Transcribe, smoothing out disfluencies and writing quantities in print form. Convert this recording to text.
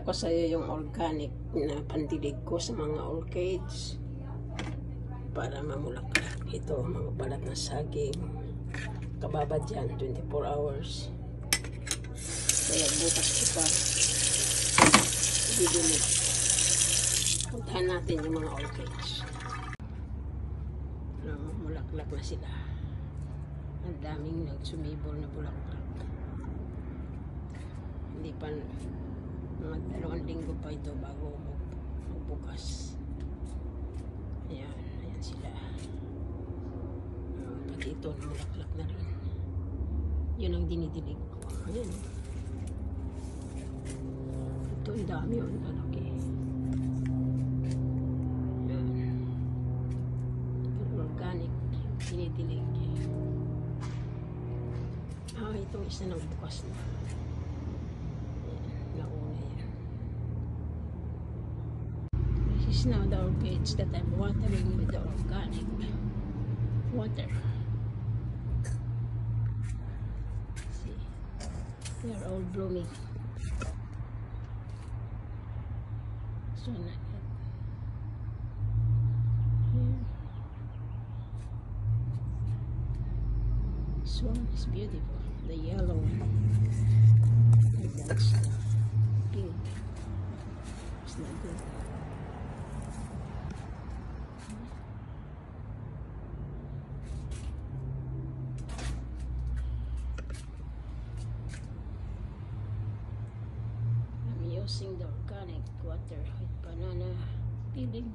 ko sa iyo yung organic na pandilig ko sa mga orchids para mamulaklak. Ito, mga balat na saging. Kababad yan, 24 hours. Kaya bukas ko pa ibibinig. Puntahan natin yung mga orchids. Mamulaklak na sila. Ang daming nagsumibol na bulaklak. Hindi pa, mga 2 linggo pa ito bago magbukas. Ayan, ayan sila. Pati ito, namulaklak na rin. Yun ang dinidilig ko. Ayan. Ito, ang dami yun. Malaki. Ayan. Organic. Dinidilig. Itong isa nang bukas na. Nauna yan. This is now the orchids that I'm watering with the organic water. See, they are all blooming. So not yet. Here. This one is beautiful. The yellow one. And that's pink. It's not good. I'm using the organic water with banana peeling.